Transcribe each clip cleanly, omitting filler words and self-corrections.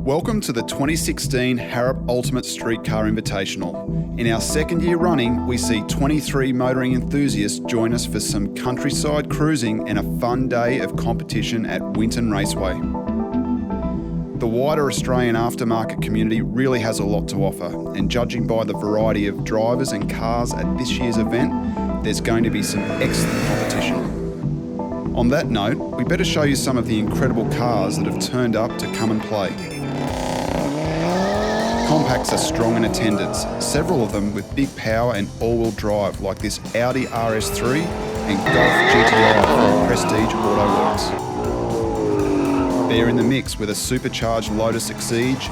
Welcome to the 2016 HARROP Ultimate Street Car Invitational. In our second year running, we see 23 motoring enthusiasts join us for some countryside cruising and a fun day of competition at Winton Raceway. The wider Australian aftermarket community really has a lot to offer, and judging by the variety of drivers and cars at this year's event, there's going to be some excellent competition. On that note, we better show you some of the incredible cars that have turned up to come and play. Compacts are strong in attendance, several of them with big power and all-wheel drive like this Audi RS3 and Golf GTI from Prestige Auto Works. They're in the mix with a supercharged LOTUS EXIGES,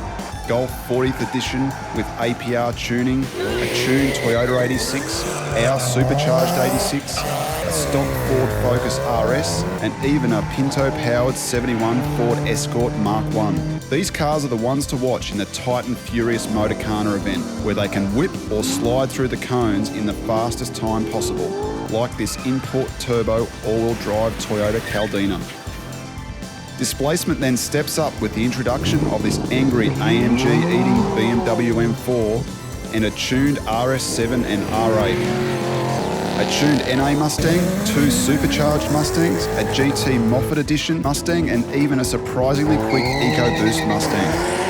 Golf 40th edition with APR tuning, a tuned Toyota 86, our supercharged 86, a stock Ford Focus RS, and even a Pinto-powered 71 Ford Escort Mark I. These cars are the ones to watch in the Tight and Furious Motorcana event, where they can whip or slide through the cones in the fastest time possible, like this import turbo all-wheel drive Toyota CALDINA. Displacement then steps up with the introduction of this angry AMG-eating BMW M4 and a tuned RS7 and R8. A tuned NA Mustang, two supercharged Mustangs, a GT Moffat Edition Mustang, and even a surprisingly quick EcoBoost Mustang.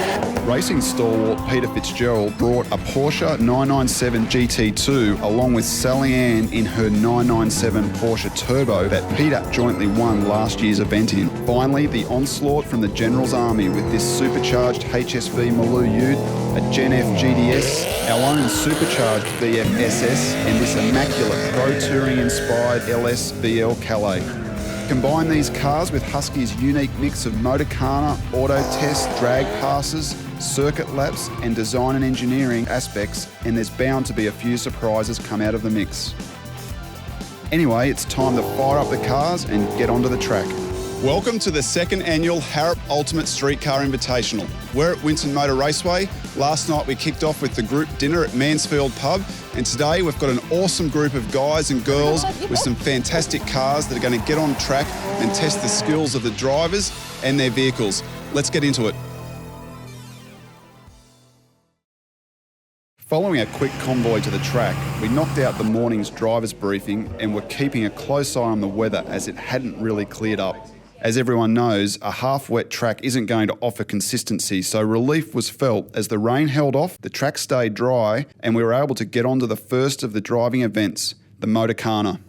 Racing stalwart Peter FITZGERALD brought a Porsche 997 GT2 along with Sally Ann in her 997 Porsche Turbo that Peter jointly won last year's event in. Finally, the onslaught from the General's Army with this supercharged HSV Maloo Ute, a Gen F GDS, our own supercharged VF SS, and this immaculate Pro Touring inspired LS BL Calais. Combine these cars with Husky's unique mix of Motorcana, auto test, drag passes, circuit laps, and design and engineering aspects, and there's bound to be a few surprises come out of the mix. Anyway, it's time to fire up the cars and get onto the track. Welcome to the second annual HARROP Ultimate Street Car Invitational. We're at Winton Motor Raceway. Last night we kicked off with the group dinner at Mansfield Pub, and today we've got an awesome group of guys and girls with some fantastic cars that are going to get on track and test the skills of the drivers and their vehicles. Let's get into it. Following a quick convoy to the track, we knocked out the morning's driver's briefing and were keeping a close eye on the weather as it hadn't really cleared up. As everyone knows, a half-wet track isn't going to offer consistency, so relief was felt as the rain held off, the track stayed dry, and we were able to get onto the first of the driving events, the Motorcana.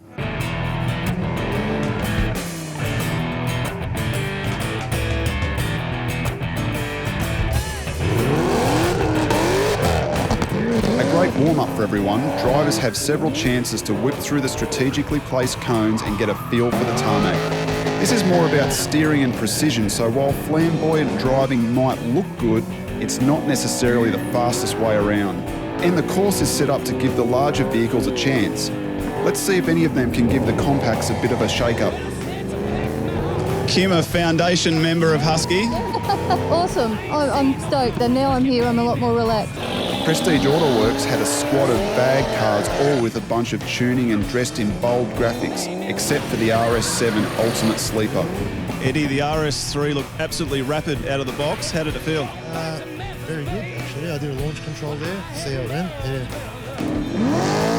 Warm-up for everyone, drivers have several chances to whip through the strategically placed cones and get a feel for the tarmac. This is more about steering and precision, so while flamboyant driving might look good, it's not necessarily the fastest way around. And the course is set up to give the larger vehicles a chance. Let's see if any of them can give the compacts a bit of a shake-up. Kim, a foundation member of Husky. Awesome. I'm stoked, and now I'm here, I'm a lot more relaxed. Prestige Auto Works had a squad of bag cars, all with a bunch of tuning and dressed in bold graphics, except for the RS7 Ultimate Sleeper. Eddie, the RS3 looked absolutely rapid out of the box. How did it feel? Very good, actually. I did a launch control there, see how it went. Yeah.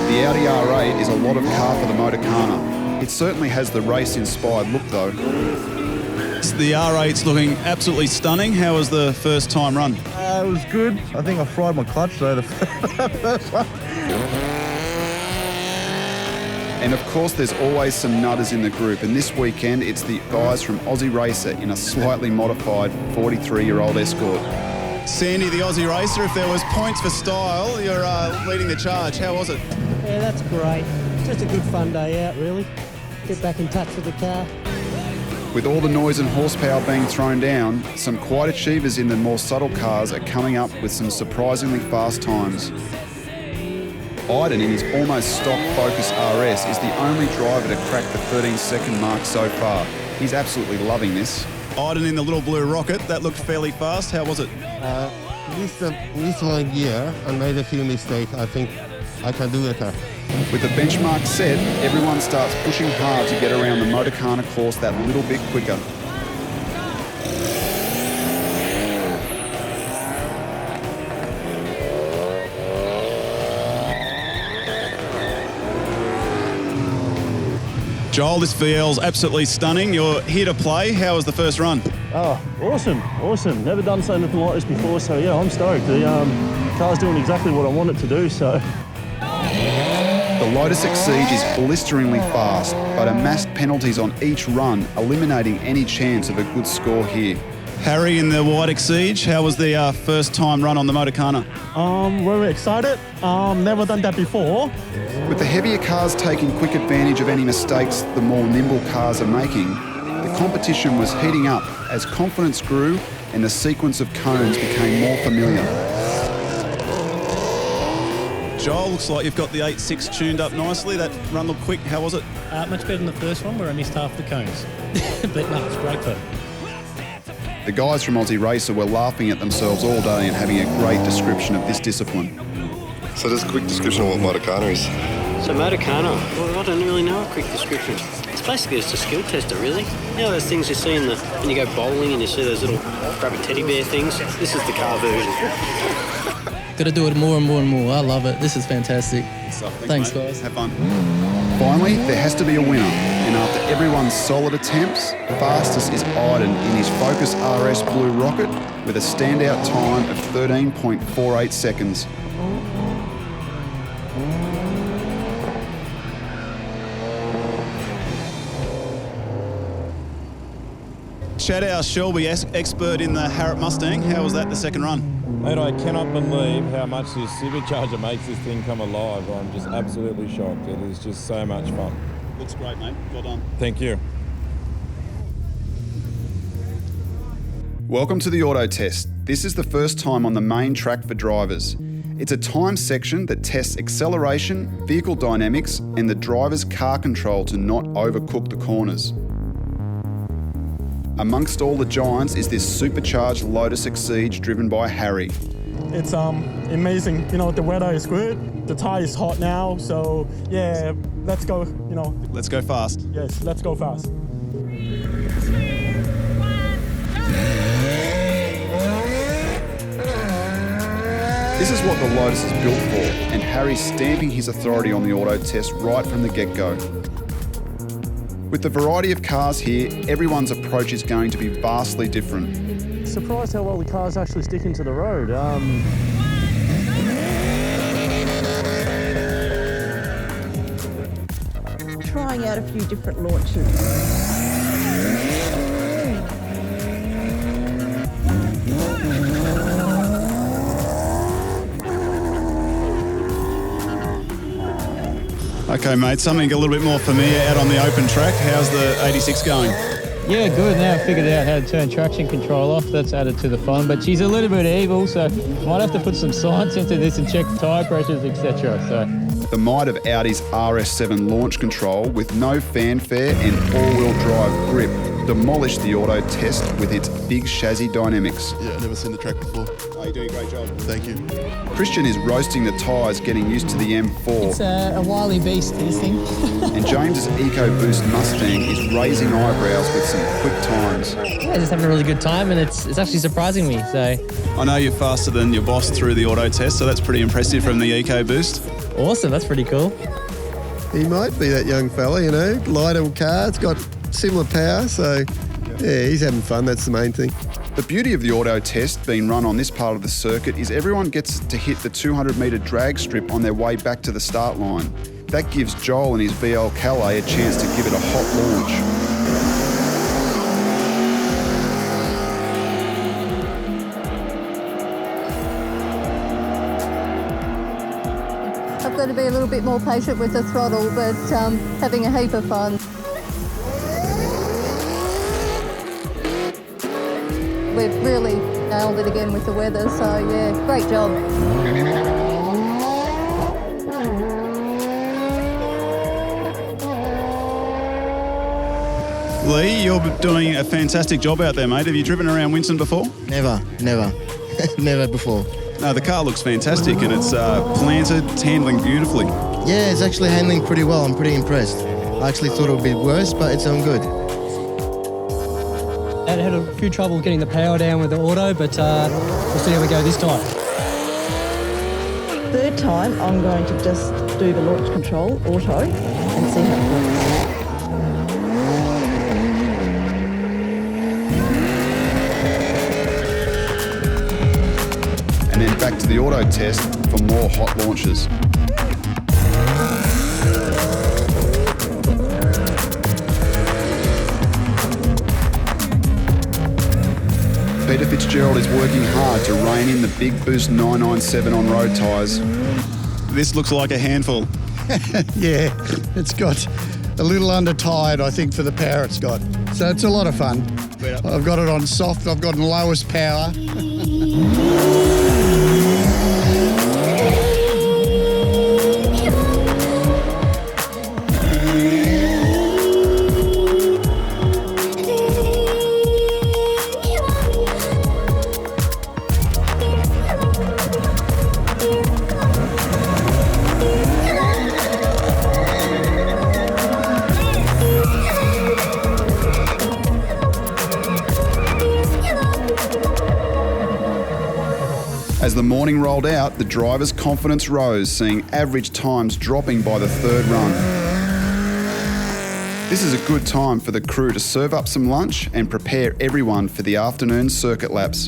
The Audi R8 is a lot of car for the Motorcana. It certainly has the race-inspired look, though. The R8's looking absolutely stunning. How was the first time run? It was good. I think I fried my clutch though, the first one. And of course there's always some nutters in the group, and this weekend it's the guys from Aussie Racer in a slightly modified 43-year-old Escort. Sandy, the Aussie Racer, if there was points for style, you're leading the charge. How was it? Yeah, that's great. Just a good fun day out, really. Get back in touch with the car. With all the noise and horsepower being thrown down, some quiet achievers in the more subtle cars are coming up with some surprisingly fast times. IDIN in his almost stock Focus RS is the only driver to crack the 13-second mark so far. He's absolutely loving this. IDIN in the little blue rocket, that looked fairly fast. How was it? Missed one gear and made a few mistakes. I think I can do better. With the benchmark set, everyone starts pushing hard to get around the Motorcana course that little bit quicker. Joel, this VL's absolutely stunning. You're here to play. How was the first run? Oh, awesome. Never done something like this before, so yeah, I'm stoked. The car's doing exactly what I want it to do, so. The Lotus Exige is blisteringly fast, but amassed penalties on each run, eliminating any chance of a good score here. Harry in the white Exige, how was the first time run on the Motorcana? Very excited. Never done that before. With the heavier cars taking quick advantage of any mistakes the more nimble cars are making, the competition was heating up as confidence grew and the sequence of cones became more familiar. Joel, looks like you've got the 8.6 tuned up nicely. That run looked quick. How was it? Much better than the first one where I missed half the cones. But no, it's great fun. The guys from Aussie Racer were laughing at themselves all day and having a great description of this discipline. So just a quick description of what Motorcana is. So Motorcana, well, I don't really know a quick description. It's basically just a skill tester, really. You know those things you see in when you go bowling and you see those little grab a teddy bear things? This is the car version. Got to do it more and more and more. I love it. This is fantastic. Thanks, guys. Have fun. Finally, there has to be a winner. And after everyone's solid attempts, fastest is IDIN in his Focus RS Blue Rocket with a standout time of 13.48 seconds. Shout out Shelby, expert in the HARROP Mustang. How was that the second run? Mate, I cannot believe how much this supercharger makes this thing come alive. I'm just absolutely shocked. It is just so much fun. Looks great, mate. Well done. Thank you. Welcome to the auto test. This is the first time on the main track for drivers. It's a time section that tests acceleration, vehicle dynamics, and the driver's car control to not overcook the corners. Amongst all the giants is this supercharged Lotus Exige driven by Harry. It's amazing. You know, the weather is good. The tire is hot now, so yeah, let's go, you know. Let's go fast. Yes, let's go fast. This is what the Lotus is built for, and Harry's stamping his authority on the auto test right from the get-go. With the variety of cars here, everyone's approach is going to be vastly different. Surprised how well the car's actually sticking to the road. Trying out a few different launches. Okay, mate, something a little bit more familiar out on the open track. How's the 86 going? Yeah, good. Now I've figured out how to turn traction control off. That's added to the fun, but she's a little bit evil, so might have to put some science into this and check tyre pressures, etc. So. The might of Audi's RS7 launch control with no fanfare and all-wheel drive grip demolished the auto test with its big chassis dynamics. Yeah, I've never seen the track before. Oh, you're doing a great job. Thank you. Christian is roasting the tyres getting used to the M4. It's a wily beast, this thing. And James's EcoBoost Mustang is raising eyebrows with some quick times. Yeah, just having a really good time, and it's actually surprising me, so. I know you're faster than your boss through the auto test, so that's pretty impressive from the EcoBoost. Awesome, that's pretty cool. He might be that young fella, you know, lighter car, it's got similar power, so yeah, he's having fun, that's the main thing. The beauty of the auto test being run on this part of the circuit is everyone gets to hit the 200-metre drag strip on their way back to the start line. That gives Joel and his VL Calais a chance to give it a hot launch. I've got to be a little bit more patient with the throttle, but having a heap of fun. We've really nailed it again with the weather, so yeah, great job. Lee, you're doing a fantastic job out there, mate. Have you driven around Winston before? Never. Never before. No, the car looks fantastic and it's planted, it's handling beautifully. Yeah, it's actually handling pretty well. I'm pretty impressed. I actually thought it would be worse, but it's on good. I had a few trouble getting the power down with the auto, but we'll see how we go this time. Third time, I'm going to just do the launch control auto and see how it works. head back to the auto test for more hot launches. Peter Fitzgerald is working hard to rein in the Big Boost 997 on road tyres. This looks like a handful. Yeah, it's got a little under-tired, I think, for the power it's got. So it's a lot of fun. I've got it on soft, I've got the lowest power. As the morning rolled out, the driver's confidence rose, seeing average times dropping by the third run. This is a good time for the crew to serve up some lunch and prepare everyone for the afternoon circuit laps.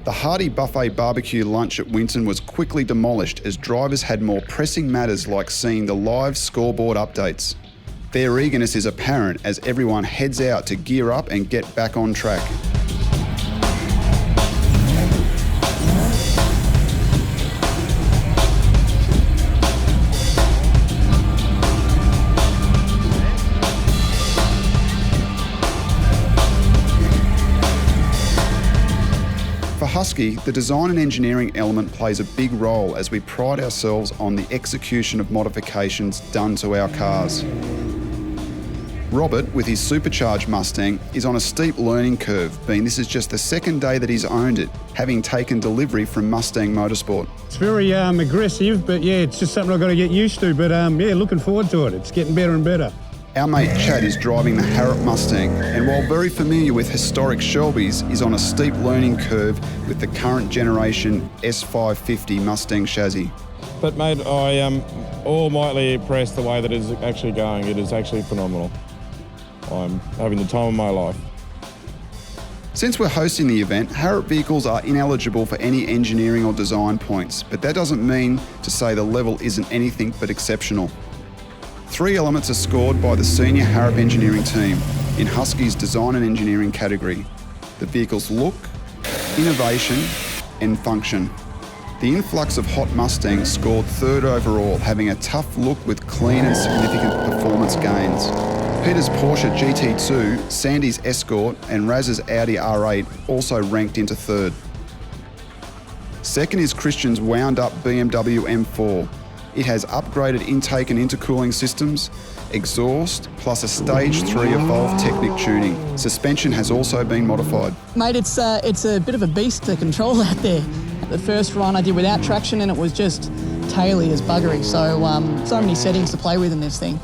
The hearty buffet barbecue lunch at Winton was quickly demolished as drivers had more pressing matters like seeing the live scoreboard updates. Their eagerness is apparent as everyone heads out to gear up and get back on track. For Husky, the design and engineering element plays a big role as we pride ourselves on the execution of modifications done to our cars. Robert, with his supercharged Mustang, is on a steep learning curve, being this is just the second day that he's owned it, having taken delivery from Mustang Motorsport. It's very aggressive, but yeah, it's just something I've got to get used to, but yeah, looking forward to it. It's getting better and better. Our mate Chad is driving the HARROP Mustang, and while very familiar with historic Shelbys, is on a steep learning curve with the current generation S550 Mustang chassis. But mate, I am almightily impressed the way that it is actually going. It is actually phenomenal. I'm having the time of my life. Since we're hosting the event, HARROP vehicles are ineligible for any engineering or design points, but that doesn't mean to say the level isn't anything but exceptional. 3 elements are scored by the senior HARROP engineering team in Husky's design and engineering category: the vehicle's look, innovation and function. The influx of hot Mustangs scored 3rd overall, having a tough look with clean and significant performance gains. Peter's Porsche GT2, Sandy's Escort and Raz's Audi R8 also ranked into 3rd. Second is Christian's wound-up BMW M4. It has upgraded intake and intercooling systems, exhaust, plus a Stage 3 Evolve Technic tuning. Suspension has also been modified. Mate, it's a bit of a beast to control out there. The first run I did without traction and it was just taily as buggery, so many settings to play with in this thing.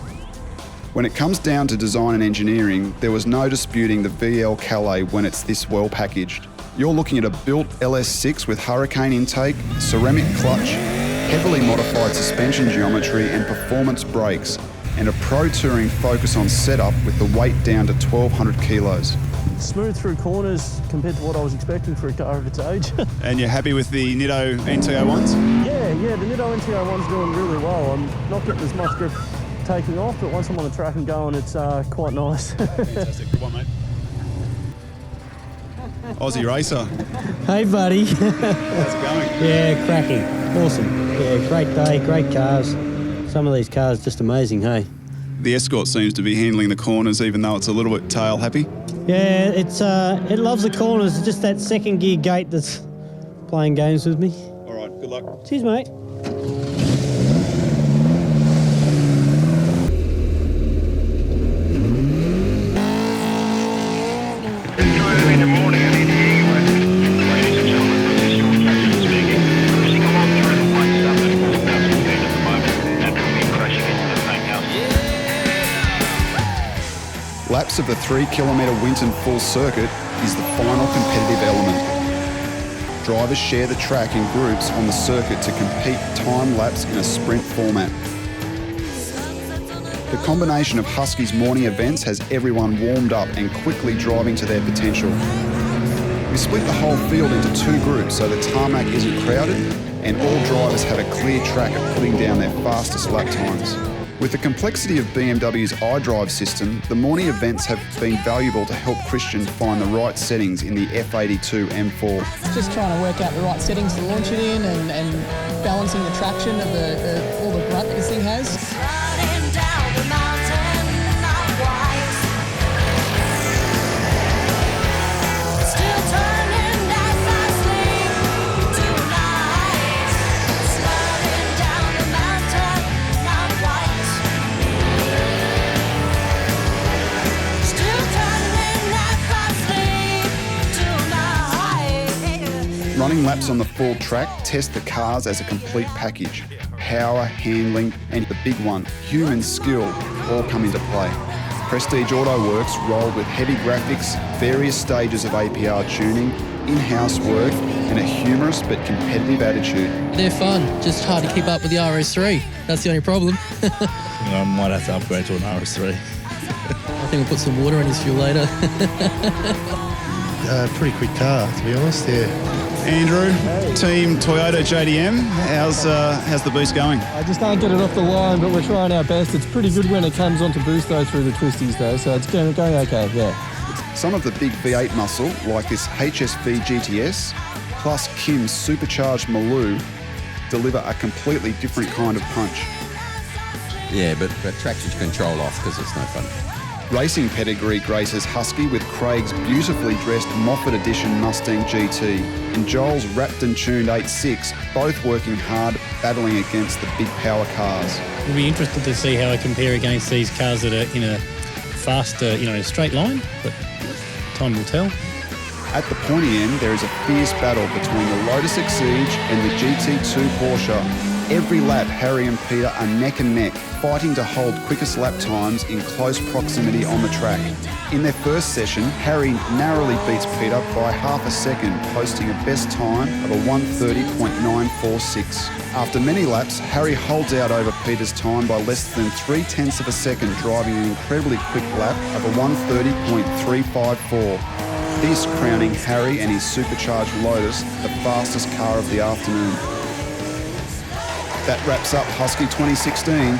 When it comes down to design and engineering, there was no disputing the VL Calais when it's this well packaged. You're looking at a built LS6 with Hurricane intake, ceramic clutch, heavily modified suspension geometry and performance brakes, and a pro touring focus on setup with the weight down to 1,200 kilos. Smooth through corners compared to what I was expecting for a car of its age. And you're happy with the Nitto NT01s? Yeah, the Nitto NT01's doing really well. I'm not getting as much grip taking off, but once I'm on the track and going, it's quite nice. Fantastic. Good one, mate. Aussie Racer. Hey, buddy. How's it going? Yeah, cracking. Awesome. Yeah, great day, great cars. Some of these cars just amazing, hey? The Escort seems to be handling the corners even though it's a little bit tail happy. Yeah, it loves the corners. It's just that second gear gate that's playing games with me. All right, good luck. Cheers, mate. Laps of the 3 kilometre Winton full circuit is the final competitive element. Drivers share the track in groups on the circuit to compete time laps in a sprint format. The combination of Husky's morning events has everyone warmed up and quickly driving to their potential. We split the whole field into 2 groups so the tarmac isn't crowded and all drivers have a clear track of putting down their fastest lap times. With the complexity of BMW's iDrive system, the morning events have been valuable to help Christian find the right settings in the F82 M4. Just trying to work out the right settings to launch it in and balancing the traction of all the grunt that this thing has. Running laps on the full track test the cars as a complete package. Power, handling, and the big one, human skill, all come into play. Prestige Auto Works rolled with heavy graphics, various stages of APR tuning, in-house work, and a humorous but competitive attitude. They're fun, just hard to keep up with the RS3. That's the only problem. I might have to upgrade to an RS3. I think we'll put some water in his fuel later. Pretty quick car, to be honest, yeah. Andrew, Team Toyota JDM, how's the boost going? I just can't get it off the line, but we're trying our best. It's pretty good when it comes onto boost though through the twisties though, so it's going okay, yeah. Some of the big V8 muscle, like this HSV GTS, plus Kim's supercharged Maloo, deliver a completely different kind of punch. Yeah, but traction control off because it's no fun. Racing pedigree graces Husky with Craig's beautifully dressed Moffat Edition Mustang GT and Joel's wrapped and tuned 8.6, both working hard, battling against the big power cars. We'll be interested to see how I compare against these cars that are in a faster, straight line, but time will tell. At the pointy end, there is a fierce battle between the Lotus Exige and the GT2 Porsche. Every lap, Harry and Peter are neck and neck, fighting to hold quickest lap times in close proximity on the track. In their first session, Harry narrowly beats Peter by half a second, posting a best time of a 1:30.946. After many laps, Harry holds out over Peter's time by less than 0.3 of a second, driving an incredibly quick lap of a 1:30.354. This crowning Harry and his supercharged Lotus the fastest car of the afternoon. That wraps up Husky 2016.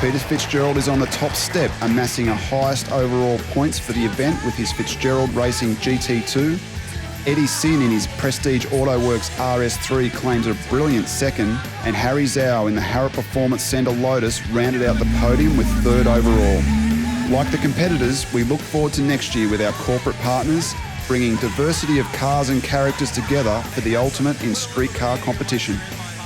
Peter Fitzgerald is on the top step, amassing a highest overall points for the event with his Fitzgerald Racing GT2. Eddie Sin in his Prestige Auto Works RS3 claims a brilliant second, and Harry ZHAO in the HARROP Performance Centre Lotus rounded out the podium with 3rd overall. Like the competitors, we look forward to next year with our corporate partners, bringing diversity of cars and characters together for the ultimate in street car competition.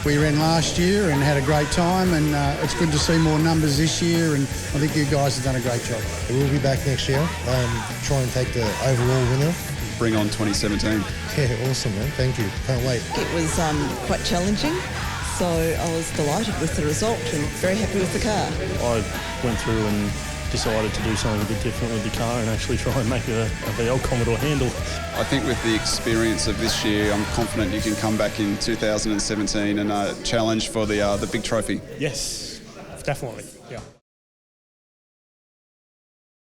We ran last year and had a great time, and it's good to see more numbers this year, and I think you guys have done a great job. We'll be back next year, try and take the overall winner. Bring on 2017. Yeah, awesome, man. Thank you. Can't wait. It was quite challenging, so I was delighted with the result and very happy with the car. I went through and decided to do something a bit different with the car and actually try and make a VL Commodore handle. I think with the experience of this year, I'm confident you can come back in 2017 and challenge for the big trophy. Yes, definitely, yeah.